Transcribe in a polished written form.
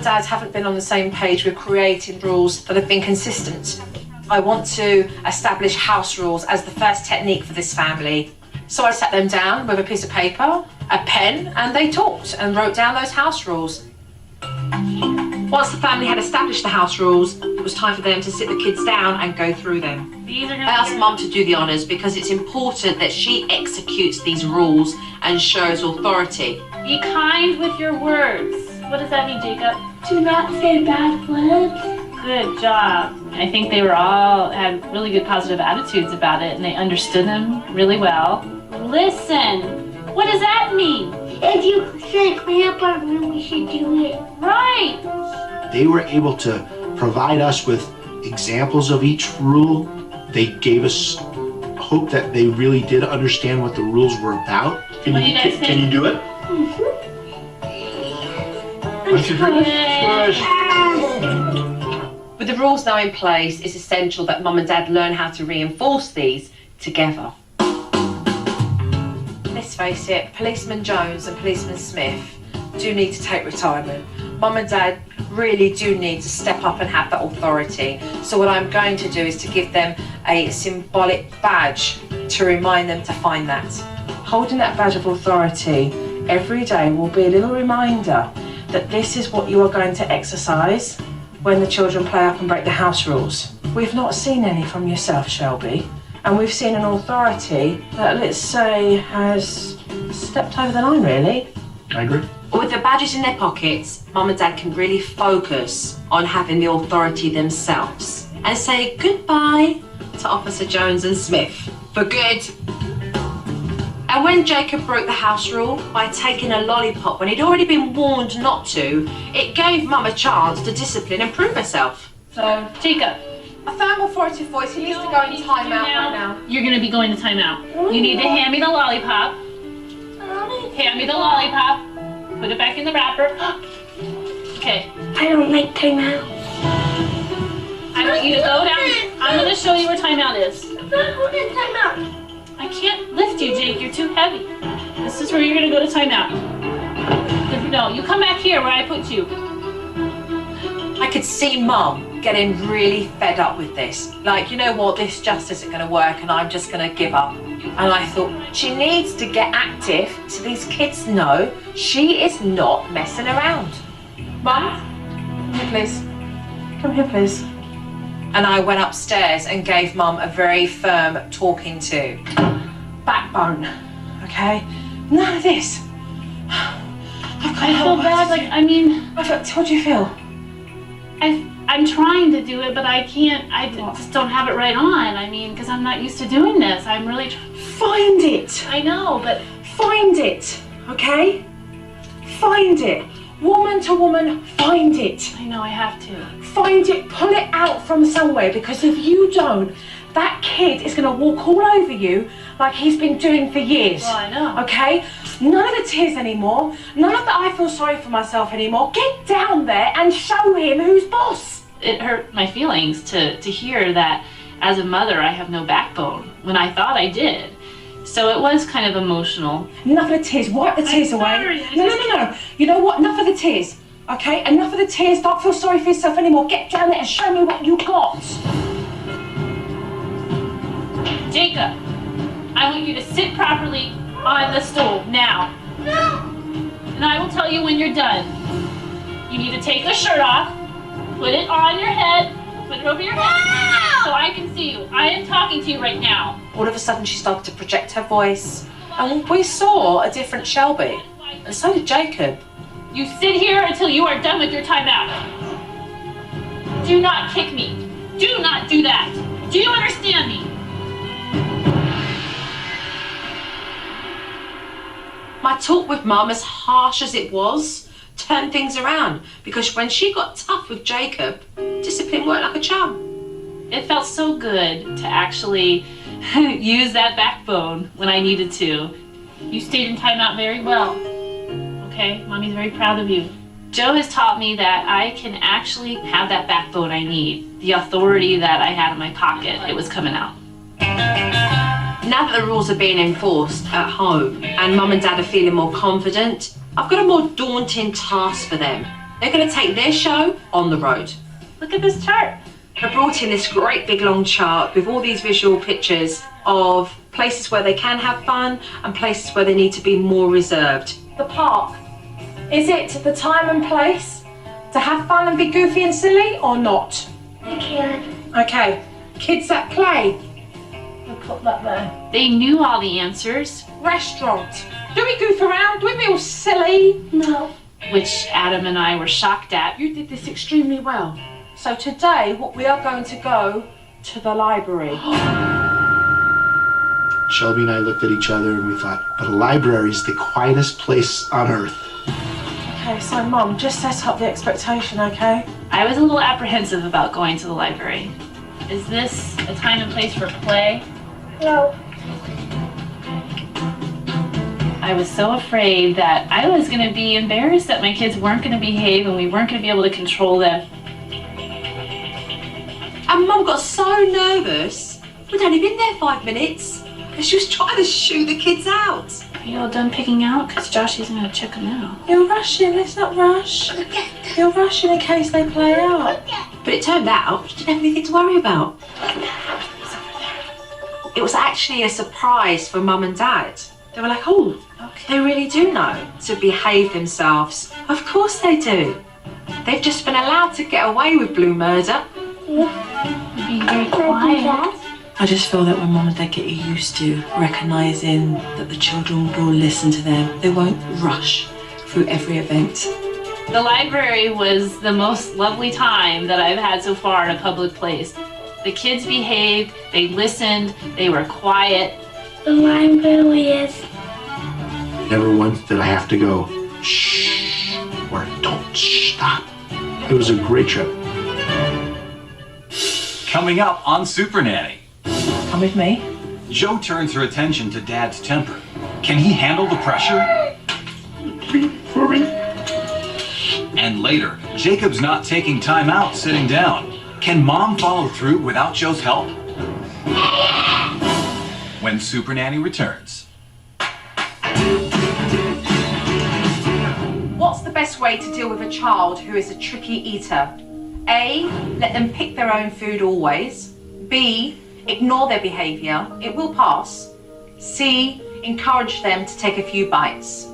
dad haven't been on the same page with creating rules that have been consistent. I want to establish house rules as the first technique for this family. So I sat them down with a piece of paper, a pen, and they talked and wrote down those house rules. Once the family had established the house rules, it was time for them to sit the kids down and go through them. I asked Mum to do the honours because it's important that she executes these rules and shows authority. Be kind with your words. What does that mean, Jacob? Do not say bad words. Good job. I think they were all had really good positive attitudes about it and they understood them really well. Listen, what does that mean? If you say clean up our room, we should do it. Right. They were able to provide us with examples of each rule. They gave us hope that they really did understand what the rules were about. What do you guys think? Can you do it? With the rules now in place, it's essential that Mum and Dad learn how to reinforce these together. Let's face it, Policeman Jones and Policeman Smith do need to take retirement. Mum and Dad really do need to step up and have that authority. So what I'm going to do is to give them a symbolic badge to remind them to find that. Holding that badge of authority every day will be a little reminder that this is what you are going to exercise when the children play up and break the house rules. We've not seen any from yourself, Shelby, and we've seen an authority that, let's say, has stepped over the line, really. I agree. With the badges in their pockets, Mum and Dad can really focus on having the authority themselves and say goodbye to Officer Jones and Smith for good. And when Jacob broke the house rule by taking a lollipop when he'd already been warned not to, it gave Mum a chance to discipline and prove herself. So, Jacob. A firm authoritative voice. He needs to go in time out right now. You're going to be going to timeout. You need to hand me the lollipop. Hand me the lollipop. Put it back in the wrapper. Okay. I don't like timeout. I want you to go down. I'm going to show you where timeout is. I'm not going to timeout. I can't lift you, Jake. You're too heavy. This is where you're going to go to timeout. No, you come back here where I put you. I could see Mum getting really fed up with this. Like, you know what, this just isn't going to work and I'm just going to give up. And I thought, she needs to get active so these kids know she is not messing around. Mum, come here please. Come here please. And I went upstairs and gave Mum a very firm talking to. Backbone, okay? None of this. I feel bad, like, I mean... How do you feel? I'm trying to do it, but I can't, just don't have it right on. I mean, because I'm not used to doing this. I'm really Find it. I know, but... Find it, okay? Find it. Woman to woman, find it. I know, I have to. Find it, pull it out from somewhere, because if you don't, that kid is going to walk all over you like he's been doing for years. Well, I know. Okay? None of the tears anymore. None of the I feel sorry for myself anymore. Get down there and show him who's boss. It hurt my feelings to hear that as a mother I have no backbone when I thought I did. So it was kind of emotional. Enough of the tears. Wipe the tears away. No. You know what? Enough of the tears. Okay? Enough of the tears. Don't feel sorry for yourself anymore. Get down there and show me what you got. Jacob, I want you to sit properly on the stool now. No. And I will tell you when you're done. You need to take the shirt off, put it on your head, put it over your head, so I can see you. I am talking to you right now. All of a sudden she started to project her voice. And we saw a different Shelby. And so did Jacob. You sit here until you are done with your timeout. Do not kick me. Do not do that. Do you understand me? My talk with Mum, as harsh as it was, turned things around, because when she got tough with Jacob, discipline worked like a charm. It felt so good to actually use that backbone when I needed to. You stayed in timeout very well. Okay, Mommy's very proud of you. Joe has taught me that I can actually have that backbone I need. The authority that I had in my pocket, it was coming out. Now that the rules are being enforced at home and Mum and Dad are feeling more confident, I've got a more daunting task for them. They're going to take their show on the road. Look at this chart. I brought in this great big long chart with all these visual pictures of places where they can have fun and places where they need to be more reserved. The park. Is it the time and place to have fun and be goofy and silly or not? I can. Okay. Kids that play. I'll put that there. They knew all the answers. Restaurant. Do we goof around? Do we be all silly? No. Which Adam and I were shocked at. You did this extremely well. So today, what we are going to go to the library. Shelby and I looked at each other and we thought, but a library is the quietest place on earth. Okay, so Mum, just set up the expectation, okay? I was a little apprehensive about going to the library. Is this a time and place for play? No. I was so afraid that I was going to be embarrassed that my kids weren't going to behave and we weren't going to be able to control them. And Mum got so nervous. We'd only been there 5 minutes. And she was trying to shoo the kids out. Are you all done picking out? Because Josh isn't going to check them out. You're rushing, let's not rush. You're rushing in case they play out. But it turned out she didn't have anything to worry about. It was actually a surprise for Mum and Dad. They were like, oh, they really do know to behave themselves. Of course they do. They've just been allowed to get away with blue murder. You're being very quiet. I just feel that when Mum and Dad get used to recognising that the children will listen to them, they won't rush through every event. The library was the most lovely time that I've had so far in a public place. The kids behaved, they listened, they were quiet. The library is. Never once did I have to go, shh, or don't stop. It was a great trip. Coming up on SuperNanny. Come with me. Joe turns her attention to Dad's temper. Can he handle the pressure? And later, Jacob's not taking time out sitting down. Can Mom follow through without Joe's help? When SuperNanny returns. What's the best way to deal with a child who is a tricky eater? A, let them pick their own food always. B, ignore their behaviour, it will pass. C, encourage them to take a few bites.